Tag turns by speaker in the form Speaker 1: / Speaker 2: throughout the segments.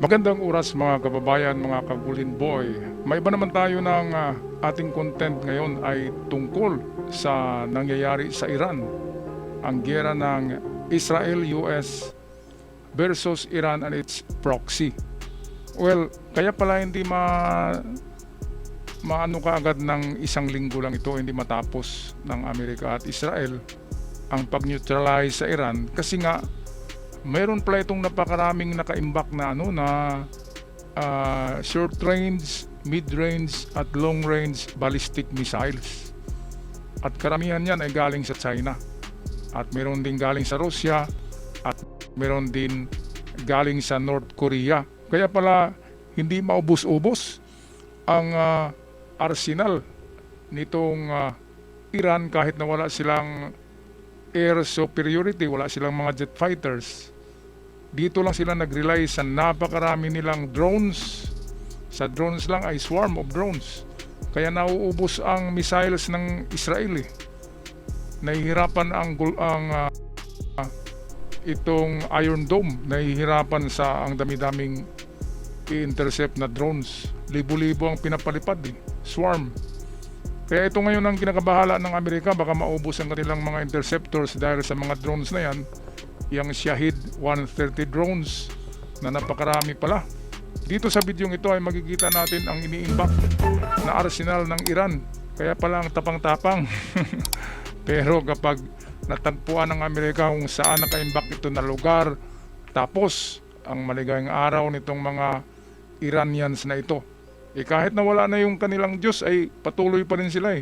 Speaker 1: Magandang oras mga kababayan, mga kagulin boy. May iba naman tayo ng ating content ngayon ay tungkol sa nangyayari sa Iran. Ang giyera ng Israel-US versus Iran and its proxy. Well, kaya pala hindi maano kaagad ng isang linggo lang ito, hindi matapos ng Amerika at Israel ang pag-neutralize sa Iran kasi nga mayroon pala itong napakaraming nakaimbak na short range, mid range at long range ballistic missiles. At karamihan yan ay galing sa China. At meron din galing sa Russia at meron din galing sa North Korea. Kaya pala hindi maubos-ubos ang arsenal nitong Iran kahit na wala silang air superiority, wala silang mga jet fighters. Dito lang sila nag-rely sa napakarami nilang drones. Sa drones lang ay swarm of drones. Kaya nauubos ang missiles ng Israel. Nahihirapan itong Iron Dome, nahihirapan sa ang dami-daming i-intercept na drones. Libo-libo ang pinapalipad swarm. Kaya ito ngayon ang kinakabahala ng Amerika, baka maubos ang kanilang mga interceptors dahil sa mga drones na yan, yung Shahid 130 drones na napakarami pala. Dito sa bidyong ito ay makikita natin ang iniimbak na arsenal ng Iran. Kaya pala ang tapang-tapang. Pero kapag natagpuan ng Amerika kung saan nakaimbak ito na lugar, tapos ang maligayang araw nitong mga Iranians na ito, kahit na wala na yung kanilang Diyos ay patuloy pa rin sila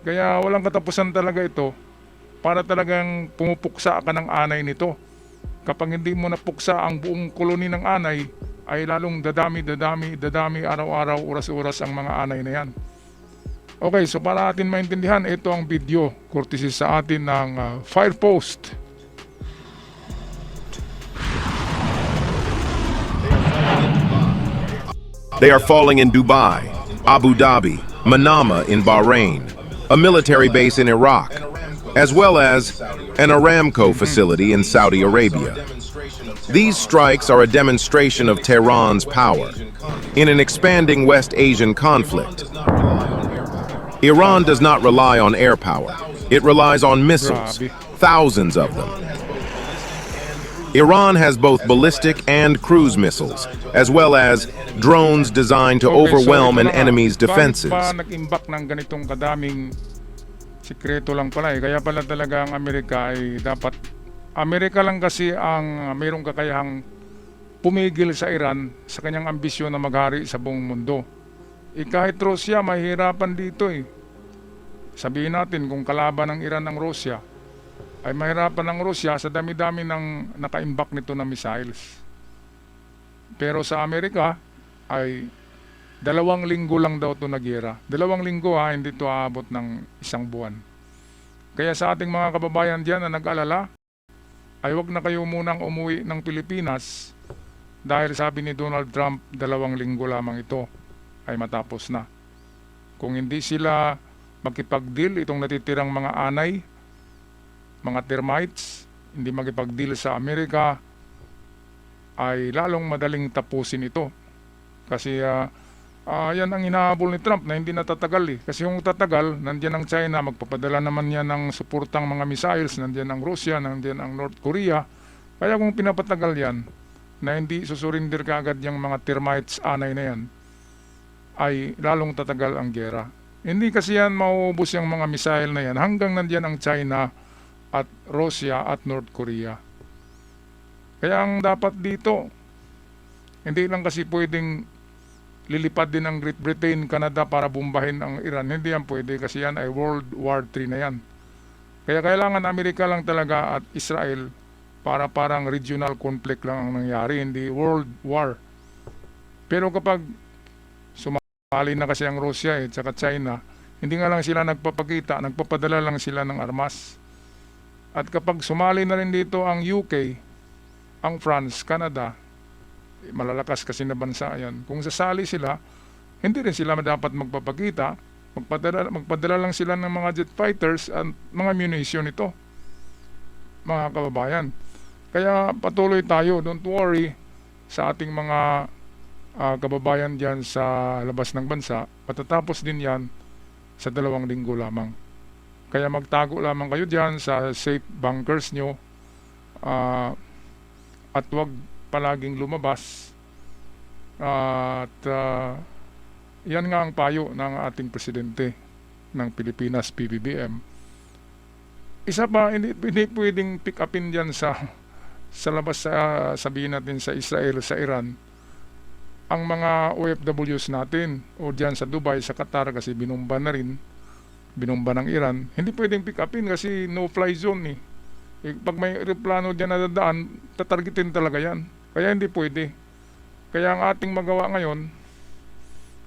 Speaker 1: Kaya walang katapusan talaga ito para talagang pumupuksa ka ng anay nito. Kapag hindi mo napuksa ang buong koloni ng anay, ay lalong dadami araw-araw, oras-oras ang mga anay na yan. Okay, so para atin maintindihan, ito ang video courtesy sa atin ng Firepost.
Speaker 2: They are falling in Dubai, Abu Dhabi, Manama in Bahrain, a military base in Iraq, as well as an Aramco facility in Saudi Arabia. These strikes are a demonstration of Tehran's power in an expanding West Asian conflict. Iran does not rely on air power. It relies on missiles, thousands of them. Iran has both ballistic and cruise missiles, as well as drones designed to overwhelm an enemy's defenses.
Speaker 1: Bakit pa nag-imbak ng ganitong kadaming sikreto lang pala Kaya pala talaga ang Amerika ay dapat, Amerika lang kasi ang mayroong kakayahang pumigil sa Iran sa kanyang ambisyon na maghari sa buong mundo. Kahit Russia, mahirapan dito Sabihin natin kung kalaban ng Iran ng Russia, ay mahirapan ng Russia sa dami-dami ng nakaimbak nito na missiles. Pero sa Amerika ay 2 linggo lang daw ito nagyera. 2 linggo hindi ito aabot ng 1 buwan. Kaya sa ating mga kababayan dyan na nag-alala, ay wag na kayo munang umuwi ng Pilipinas dahil sabi ni Donald Trump 2 linggo lamang ito ay matapos na. Kung hindi sila makipag-deal, itong natitirang mga anay, mga termites, hindi makipag-deal sa Amerika, ay lalong madaling tapusin ito. Kasi yan ang hinahabol ni Trump na hindi natatagal Kasi yung tatagal, nandiyan ang China, magpapadala naman yan ng suportang mga missiles, nandiyan ang Russia, nandiyan ang North Korea. Kaya kung pinapatagal yan, na hindi susurinder kaagad yung mga termites anay na yan, ay lalong tatagal ang gera. Hindi kasi yan mauubos yung mga missile na yan hanggang nandiyan ang China at Russia at North Korea. Kaya ang dapat dito, hindi lang kasi pwedeng lilipad din ang Great Britain, Canada para bombahin ang Iran. Hindi yan pwede kasi yan ay World War III na yan. Kaya kailangan Amerika lang talaga at Israel para parang regional conflict lang ang nangyari, hindi World War. Pero kapag sumali na kasi ang Russia at saka China, hindi nga lang sila nagpapakita, nagpapadala lang sila ng armas. At kapag sumali na rin dito ang UK, ang France, Canada, malalakas kasi na bansa yan. Kung sasali sila, hindi rin sila dapat magpapakita. Magpadala lang sila ng mga jet fighters at mga munition ito, mga kababayan. Kaya patuloy tayo, don't worry. sa ating mga kababayan dyan sa labas ng bansa, matatapos din yan sa 2 linggo lamang. Kaya magtago lamang kayo dyan sa safe bunkers nyo, at huwag palaging lumabas. At yan nga ang payo ng ating presidente ng Pilipinas, PBBM. Isa pa, hindi pwedeng pick upin dyan sa labas, sabihin natin sa Israel, sa Iran, ang mga OFWs natin o dyan sa Dubai, sa Qatar, kasi binomba na rin, binomba ng Iran. Hindi pwedeng pick upin kasi no-fly zone eh. Pag may aeroplano dyan na dadaan, tatargetin talaga yan. Kaya hindi pwede. Kaya ang ating magawa ngayon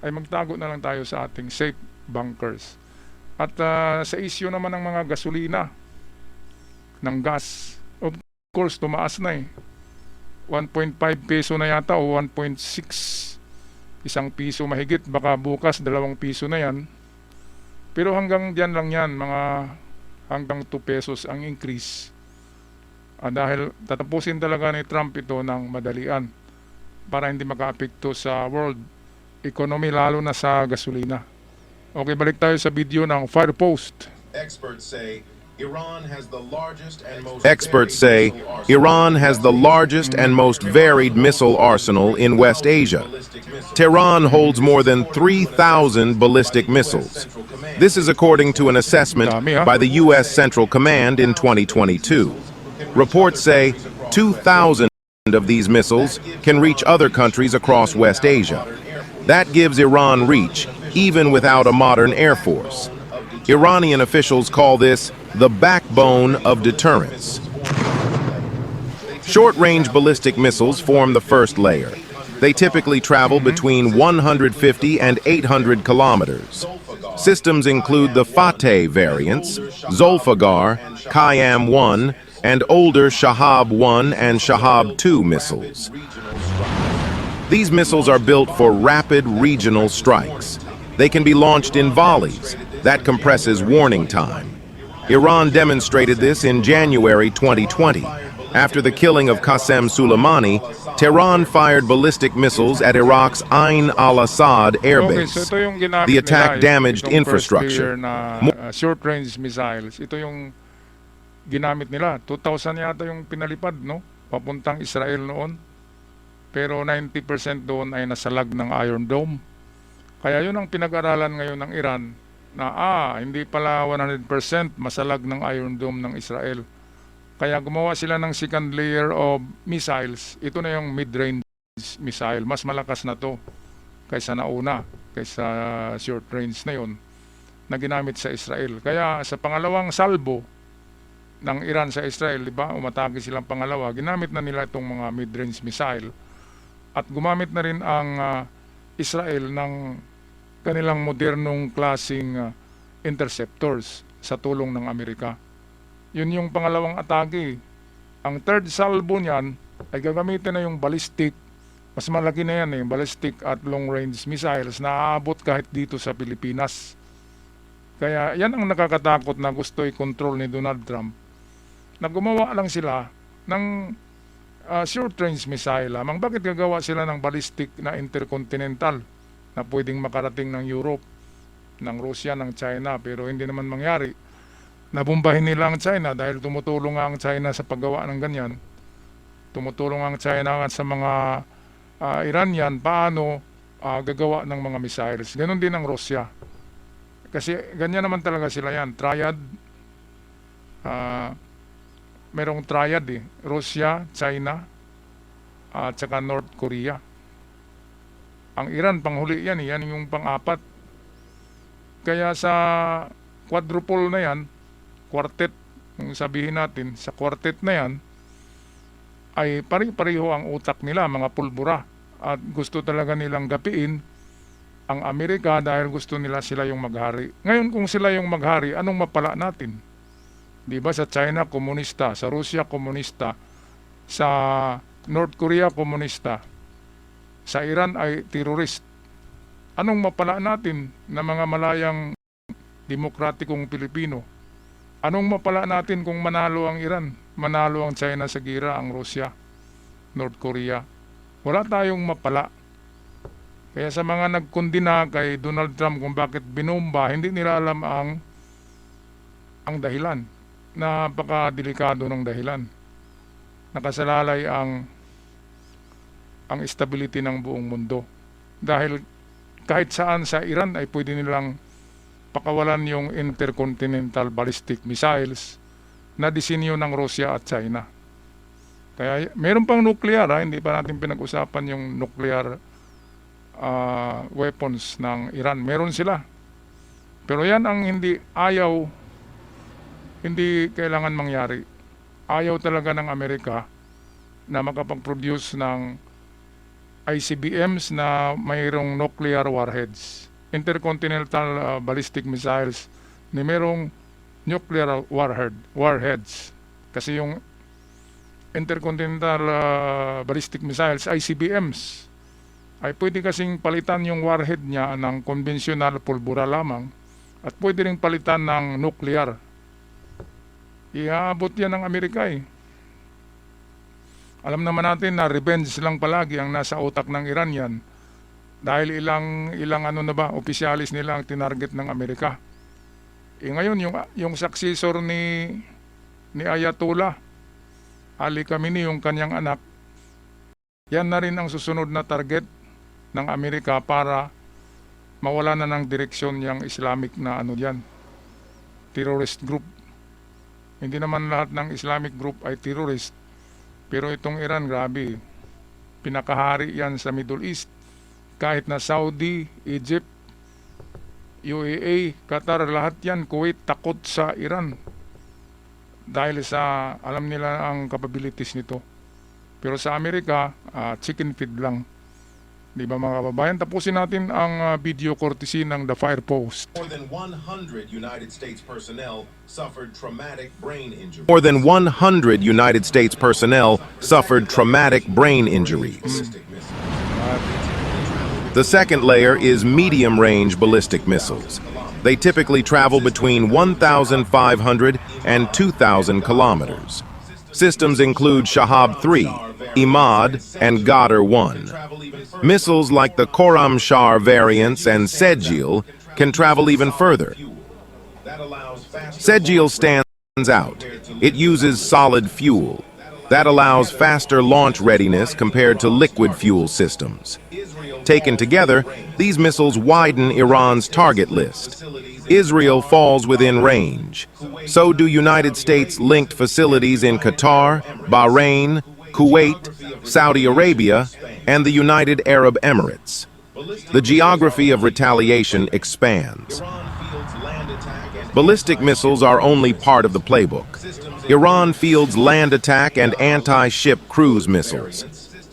Speaker 1: ay magtago na lang tayo sa ating safe bunkers. At sa issue naman ng mga gasolina, ng gas, of course tumaas na eh. 1.5 peso na yata o 1.6, isang piso mahigit, baka bukas 2 piso na yan. Pero hanggang dyan lang yan, hanggang 2 pesos ang increase. Dahil tatapusin talaga ni Trump ito ng madalian para hindi maka-apekto sa world economy, lalo na sa gasolina. Okay, balik tayo sa video ng Firepost.
Speaker 2: Experts say Iran has the largest and most varied missile arsenal in West Asia. Tehran holds more than 3,000 ballistic missiles. This is according to an assessment by the U.S. Central Command in 2022. Reports say 2,000 of these missiles can reach other countries across West Asia. That gives Iran reach, even without a modern air force. Iranian officials call this the backbone of deterrence. Short-range ballistic missiles form the first layer. They typically travel between 150 and 800 kilometers. Systems include the Fateh variants, Zulfiqar, Qayyam-1, and older Shahab-1 and Shahab-2 missiles. These missiles are built for rapid regional strikes. They can be launched in volleys. That compresses warning time. Iran demonstrated this in January 2020. After the killing of Qasem Soleimani, Tehran fired ballistic missiles at Iraq's Ain al-Assad airbase.
Speaker 1: Okay, so ito yung ginamit
Speaker 2: The attack
Speaker 1: nila,
Speaker 2: damaged
Speaker 1: itong
Speaker 2: infrastructure.
Speaker 1: first layer na short-range missiles. Ito yung ginamit nila. 2,000 yata yung pinalipad, no? Papuntang Israel noon. Pero 90% doon ay nasalag ng Iron Dome. Kaya yun ang pinag-aralan ngayon ng Iran, na hindi pala 100% masalag ng Iron Dome ng Israel. Kaya gumawa sila ng second layer of missiles. Ito na yung mid-range missile. Mas malakas na to kaysa nauna, kaysa short range na yon na ginamit sa Israel. Kaya sa pangalawang salbo ng Iran sa Israel, di ba, umatake silang pangalawa, ginamit na nila itong mga mid-range missile. At gumamit na rin ang Israel ng kanilang modernong klaseng interceptors sa tulong ng Amerika. Yun yung pangalawang atake. Ang third salvo niyan ay gagamitin na yung ballistic. Mas malaki na yan ballistic at long range missiles na aabot kahit dito sa Pilipinas. Kaya yan ang nakakatakot na gusto i-control ni Donald Trump. Na gumawa lang sila ng short range missile lamang. Bakit gagawa sila ng ballistic na intercontinental na pwedeng makarating ng Europe, ng Russia, ng China, pero hindi naman mangyari. Nabumbahin nila ang China dahil tumutulong nga ang China sa paggawa ng ganyan. Tumutulong ang China sa mga Iranian paano gagawa ng mga missiles. Ganon din ang Russia. Kasi ganyan naman talaga sila yan. Triad. Merong triad Russia, China, at saka North Korea. Ang Iran, panghuli yan yan yung pang-apat. Kaya sa quadruple na yan, quartet, kung sabihin natin, sa quartet na yan, ay pari-pareho ang utak nila, mga pulbura. At gusto talaga nilang gapiin ang Amerika dahil gusto nila sila yung maghari. Ngayon kung sila yung maghari, anong mapala natin? Di ba sa China, komunista, sa Russia, komunista, sa North Korea, komunista, sa Iran ay terrorist. Anong mapala natin na mga malayang demokratikong Pilipino? Anong mapala natin kung manalo ang Iran, manalo ang China sa gira, ang Russia, North Korea? Wala tayong mapala. Kaya sa mga nagkundina kay Donald Trump kung bakit binomba, hindi nila alam ang dahilan. Napakadelikado ng dahilan. Nakasalalay ang stability ng buong mundo. Dahil kahit saan sa Iran ay pwede nilang pakawalan yung intercontinental ballistic missiles na disenyo ng Russia at China. Kaya meron pang nuclear, hindi pa natin pinag-usapan yung nuclear weapons ng Iran. Meron sila. Pero yan ang hindi kailangan mangyari. Ayaw talaga ng Amerika na makapag-produce ng ICBMs na mayroong nuclear warheads. Intercontinental ballistic missiles na mayroong nuclear warheads. Kasi yung intercontinental ballistic missiles, ICBMs, ay pwede kasing palitan yung warhead niya ng konbensyonal pulbura lamang at pwede rin palitan ng nuclear. Iaabot yan ng Amerika eh. Alam naman natin na revenge lang palagi ang nasa utak ng Iran yan. Dahil ilang opisyalis nila ang tinarget ng Amerika. Ngayon yung successor ni Ayatollah Ali Khamenei, yung kanyang anak, yan na rin ang susunod na target ng Amerika para mawala na ng direksyon yung Islamic na terrorist group. Hindi naman lahat ng Islamic group ay terrorist. Pero itong Iran, grabe. Pinakahari yan sa Middle East. Kahit na Saudi, Egypt, UAE, Qatar, lahat yan, Kuwait, takot sa Iran. Dahil sa, alam nila ang capabilities nito. Pero sa Amerika, chicken feed lang. Di ba mga kababayan? Tapusin natin ang video courtesy ng The Fire Post.
Speaker 2: More than 100 United States personnel suffered traumatic brain injuries. More than 100 United States personnel suffered traumatic brain injuries. The second layer is medium-range ballistic missiles. They typically travel between 1,500 and 2,000 kilometers. Systems include Shahab-3, Imad, and Ghadar-1. Missiles like the Khorramshahr variants and Sedgil can travel even further. Sedgil stands out. It uses solid fuel. That allows faster launch readiness compared to liquid fuel systems. Taken together, these missiles widen Iran's target list. Israel falls within range. So do United States-linked facilities in Qatar, Bahrain, Kuwait, Saudi Arabia, and the United Arab Emirates. The geography of retaliation expands. Ballistic missiles are only part of the playbook. Iran fields land attack and anti-ship cruise missiles.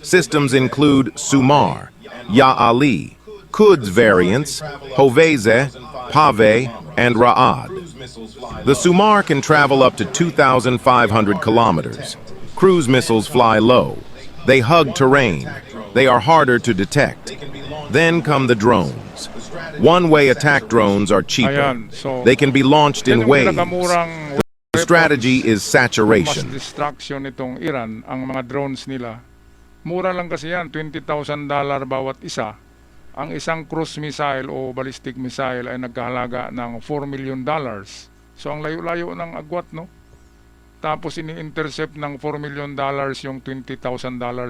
Speaker 2: Systems include Sumar, Ya Ali, Quds variants, Hoveze, Pave, and Ra'ad. The Sumar can travel up to 2,500 kilometers. Cruise missiles fly low. They hug terrain. They are harder to detect. Then come the drones. One-way attack drones are cheaper. They can be launched in waves. The strategy is saturation.
Speaker 1: Mas distraction itong Iran, ang mga drones nila. Mura lang kasi yan, $20,000 bawat isa. Ang isang cruise missile o ballistic missile ay nagkahalaga ng $4 million. So ang layo-layo ng agwat, no? Tapos ini-intercept ng $4 million yung $20,000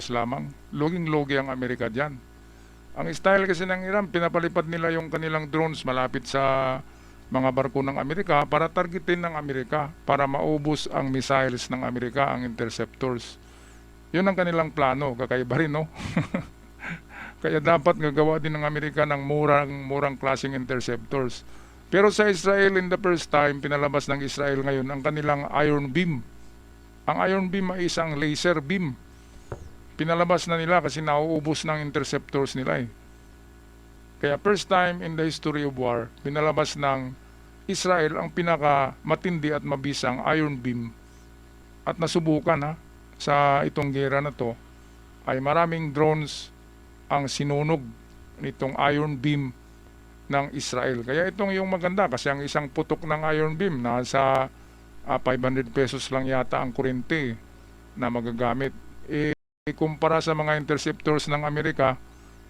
Speaker 1: lamang. Loging-logi ang Amerika dyan. Ang style kasi ng Iran, pinapalipad nila yung kanilang drones malapit sa mga barko ng Amerika para targetin ng Amerika, para maubos ang missiles ng Amerika, ang interceptors. Yun ang kanilang plano, kakaiba rin, no? Kaya dapat gagawa din ng Amerika ng murang klaseng interceptors. Pero sa Israel, in the first time, pinalabas ng Israel ngayon ang kanilang Iron Beam. Ang Iron Beam ay isang laser beam. Pinalabas na nila kasi nauubos ng interceptors nila eh. Kaya first time in the history of war, pinalabas ng Israel ang pinakamatindi at mabisang Iron Beam. At nasubukan sa itong gera na to, ay maraming drones ang sinunog nitong Iron Beam ng Israel. Kaya itong yung maganda kasi ang isang putok ng Iron Beam nasa 500 pesos lang yata ang kurente na magagamit. ikumpara sa mga interceptors ng Amerika,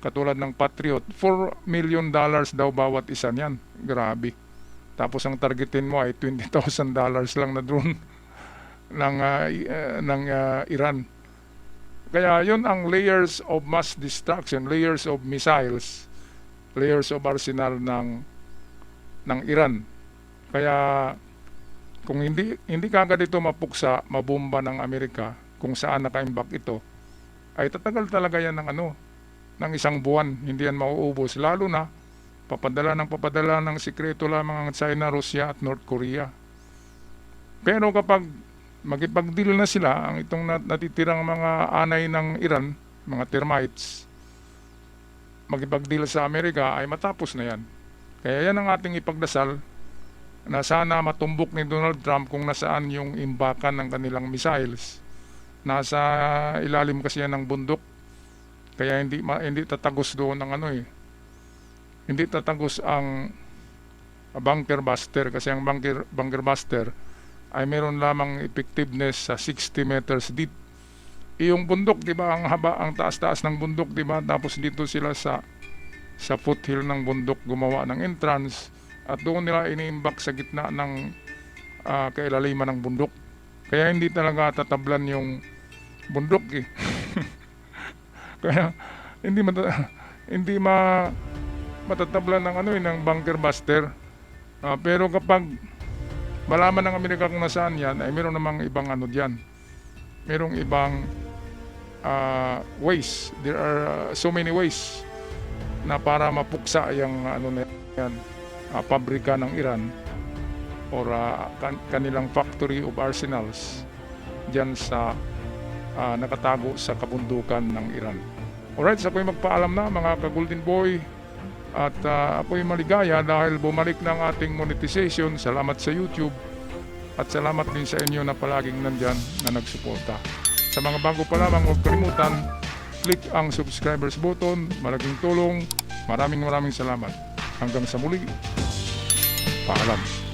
Speaker 1: katulad ng Patriot, $4 million daw bawat isa niyan. Grabe. Tapos ang targetin mo ay $20,000 lang na drone ng Iran. Kaya yun ang layers of mass destruction, layers of missiles, layers of arsenal ng Iran. Kaya kung hindi kagad ito mapuksa, mabomba ng Amerika kung saan nakaimbak ito, ay tatagal talaga yan ng isang buwan, hindi yan mauubos. Lalo na papadala ng sikreto lamang ang China, Russia at North Korea. Pero kapag magipag-deal na sila, ang itong natitirang mga anay ng Iran, mga termites, magipag-deal sa Amerika, ay matapos na yan. Kaya yan ang ating ipagdasal, na sana matumbok ni Donald Trump kung nasaan yung imbakan ng kanilang missiles. Nasa ilalim kasi yan ng bundok, kaya hindi tatagos doon ng hindi tatagos ang bunker buster, kasi ang bunker buster ay meron lamang effectiveness sa 60 meters deep. Yung bundok, di ba, ang taas-taas ng bundok, di ba, tapos dito sila sa foothill ng bundok gumawa ng entrance, at doon nila iniimbak sa gitna ng kailaliman ng bundok. Kaya hindi talaga tatablan yung bundok eh. Kaya hindi matatablan ng bunker buster. Pero kapag malaman ng Amerika kung nasaan yan, ay meron namang ibang diyan. Merong ibang ways. There are so many ways na para mapuksa yung yan, pabrika ng Iran or kanilang factory of arsenals dyan sa nakatago sa kabundukan ng Iran. Alright, so ako'y magpaalam na mga ka-Golden Boy, at ako'y maligaya dahil bumalik na ang ating monetization. Salamat sa YouTube at salamat din sa inyo na palaging nandyan na nagsuporta. Sa mga bago pa lamang, huwag kalimutan, click ang subscribers button. Malaking tulong. Maraming salamat. Hanggang sa muli. Paalam.